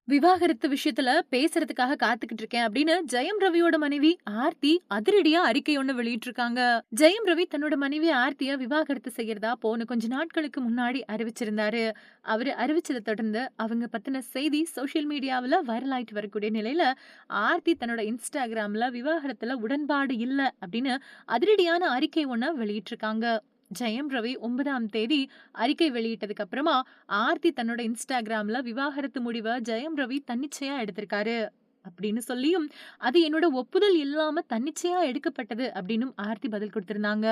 விவாகரத்து விஷயத்துல பேசுறதுக்காக காத்துக்கிட்டு இருக்கேன் அப்படின்னு ஜெயம் ரவியோட மனைவி ஆர்த்தி அதிரடியா அறிக்கை ஒண்ணு வெளியிட்டிருக்காங்க. ஜெயம் ரவி தன்னோட மனைவி ஆர்த்திய விவாகரத்து செய்யறதா போன கொஞ்ச நாட்களுக்கு முன்னாடி அறிவிச்சிருந்தாரு. அவரு அறிவிச்சதை தொடர்ந்து அவங்க பத்தின செய்தி சோசியல் மீடியாவுல வைரல் ஆயிட்டு வரக்கூடிய நிலையில ஆர்த்தி தன்னோட இன்ஸ்டாகிராம்ல விவாகரத்துல உடன்பாடு இல்ல அப்படின்னு அதிரடியான அறிக்கை ஒண்ண வெளியிட்டிருக்காங்க. ஜெயம் ரவி 9ஆம் தேதி அறிக்கை வெளியிட்டதுக்கு அப்புறமா ஆர்த்தி தன்னோட இன்ஸ்டாகிராம்ல விவாகரத்து முடிவ ஜெயம் ரவி தன்னிச்சையா எடுத்திருக்காரு அப்படின்னு சொல்லியும், அது என்னோட ஒப்புதல் இல்லாம தன்னிச்சையா எடுக்கப்பட்டது அப்படின்னும் ஆர்த்தி பதில் குடுத்திருந்தாங்க.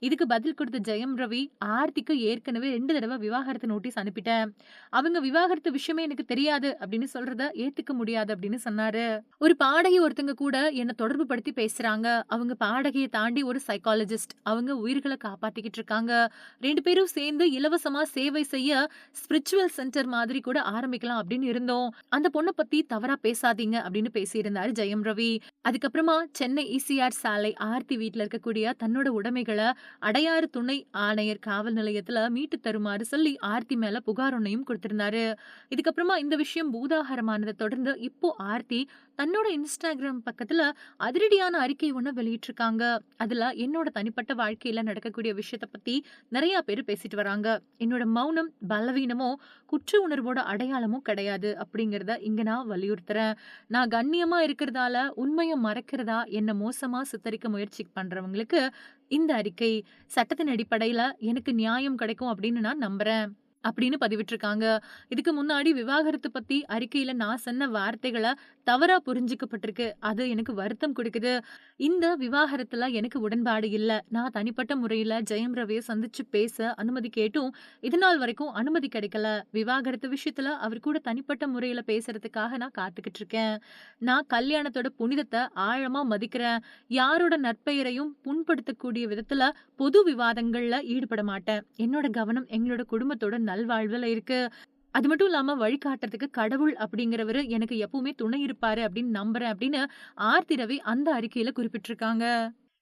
இதுக்கு பதில் குடுத்த ஜெயம் ரவி, ஆர்த்திக்கு ஏற்கனவே 2 தடவ விவாகரத்து நோட்டீஸ் அனுப்பிட்டேன். அவங்க விவாகரத்து விஷயமே எனக்கு தெரியாது அப்படின்னு சொல்றத ஏத்துக்க முடியாது அப்படின்னு சொன்னாரு. ஒரு பாடகி ஒருத்தங்க கூட என்ன தொடர்பு படுத்தி பேசுறாங்க. அவங்க பாடகிய தாண்டி ஒரு சைக்காலஜிஸ்ட். அவங்க உயிர்கள காப்பாத்திக்கிட்டு இருக்காங்க. 2 பேரும் சேர்ந்து இலவசமா சேவை செய்ய ஸ்பிரிச்சுவல் சென்டர் மாதிரி கூட ஆரம்பிக்கலாம் அப்படின்னு இருந்தோம். அந்த பொண்ண பத்தி தவறா பேசாதீங்க அப்படின்னு பேசியிருந்தாரு ஜெயம் ரவி. அதுக்கப்புறமா சென்னை ஈசிஆர் சாலை ஆர்த்தி வீட்ல இருக்கக்கூடிய தன்னோட உடைமைகள அடையாறு துணை ஆணையர் காவல் நிலையத்துல மீட்டு தருமாறு சொல்லி ஆர்த்தி மேல புகார் ஒண்ணையும் கொடுத்திருந்தாரு. இதுக்கப்புறமா இந்த விஷயம் பூதாகரமானதை தொடர்ந்து இப்போ ஆர்த்தி தன்னோட இன்ஸ்டாகிராம் பக்கத்துல அதிரடியான அறிக்கை ஒண்ணு வெளியிட்டிருக்காங்க. அதுல என்னோட தனிப்பட்ட வாழ்க்கையில நடக்கக்கூடிய விஷயத்த பத்தி நிறைய பேர் பேசிட்டு வராங்க. என்னோட மௌனம் பலவீனமோ குற்ற உணர்வோட அடையாளமும் கிடையாது அப்படிங்கறத இங்க நான் வலியுறுத்துறேன். நான் கண்ணியமா இருக்கிறதால உண்மைய மறைக்கிறதா என்ன மோசமா சித்தரிக்க முயற்சி பண்றவங்களுக்கு இந்த அறிக்கை சட்டத்தின் அடிப்படையில எனக்கு நியாயம் கிடைக்கும் அப்படின்னு நான் நம்புறேன் அப்படின்னு பதிவிட்டிருக்காங்க. இதுக்கு முன்னாடி விவாகரத்து பத்தி அறிக்கையில நான் சொன்ன வார்த்தைகள தவறா புரிஞ்சுக்கப்பட்டிருக்கு. அது எனக்கு வருத்தம் குடுக்குது. இந்த விவாகரத்துல எனக்கு உடன்பாடு இல்ல. நான் தனிப்பட்ட முறையில ஜெயம் ரவிய சந்திச்சு பேச அனுமதி கேட்டும், இதுநாள் வரைக்கும் அனுமதி கிடைக்கல. விவாகரத்து விஷயத்துல அவர் கூட தனிப்பட்ட முறையில பேசுறதுக்காக நான் காத்துக்கிட்டு இருக்கேன். நான் கல்யாணத்தோட புனிதத்த ஆழமா மதிக்கிறேன். யாரோட நற்பெயரையும் புண்படுத்தக்கூடிய விதத்துல பொது விவாதங்கள்ல ஈடுபட மாட்டேன். என்னோட கவனம் எங்களோட குடும்பத்தோட நல்வாழ்வுல இருக்கு. அது மட்டும் இல்லாம வழிகாட்டுறதுக்கு கடவுள் அப்படிங்கிறவரு எனக்கு எப்பவுமே துணை இருப்பாரு அப்படின்னு நம்புறேன் அப்படின்னு ஆர்த்தி ரவி அந்த அறிக்கையில குறிப்பிட்டிருக்காங்க.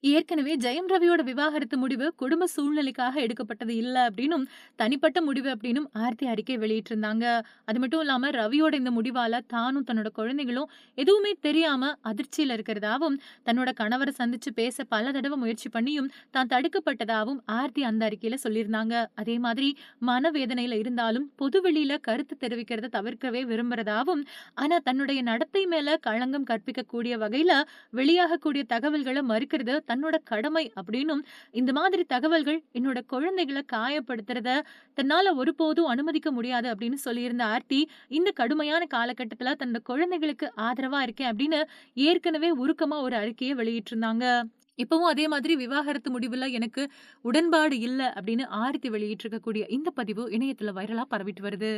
ஏற்கனவே ஜெயம் ரவியோட விவாகரத்து முடிவு குடும்ப சூழ்நிலைக்காக எடுக்கப்பட்டது இல்ல அப்படின்னும் தனிப்பட்ட முடிவு அப்படின்னும் ஆர்த்தி அறிக்கை வெளியிட்டிருந்தாங்க. அது மட்டும் இல்லாம ரவியோட இந்த முடிவால தானும் தன்னோட குழந்தைகளும் எதுவுமே தெரியாம அதிர்ச்சியில இருக்கிறதாவும், தன்னோட கணவரை சந்திச்சு பேச பல தடவை முயற்சி பண்ணியும் தான் தடுக்கப்பட்டதாவும் ஆர்த்தி அந்த அறிக்கையில சொல்லியிருந்தாங்க. அதே மாதிரி மனவேதனையில இருந்தாலும் பொதுவெளியில கருத்து தெரிவிக்கிறத தவிர்க்கவே விரும்புறதாவும், ஆனா தன்னுடைய நடத்தை மேல களங்கம் கற்பிக்கக்கூடிய வகையில வெளியாகக்கூடிய தகவல்களை மறுக்கிறது தன்னோட கடமை அப்படின்னும், இந்த மாதிரி தகவல்கள் என்னோட குழந்தைகள காயப்படுத்துறத தன்னால ஒருபோதும் அனுமதிக்க முடியாது அப்படின்னு சொல்லியிருந்த ஆர்த்தி, இந்த கடுமையான காலகட்டத்துல தன்னோட குழந்தைகளுக்கு ஆதரவா இருக்கேன் அப்படின்னு ஏற்கனவே உருக்கமா ஒரு அறிக்கைய வெளியிட்டிருந்தாங்க. இப்பவும் அதே மாதிரி விவாகரத்து முடிவுல எனக்கு உடன்பாடு இல்ல அப்படின்னு ஆர்த்தி வெளியிட்டிருக்கக்கூடிய இந்த பதிவு இணையத்துல வைரலா பரவிட்டு வருது.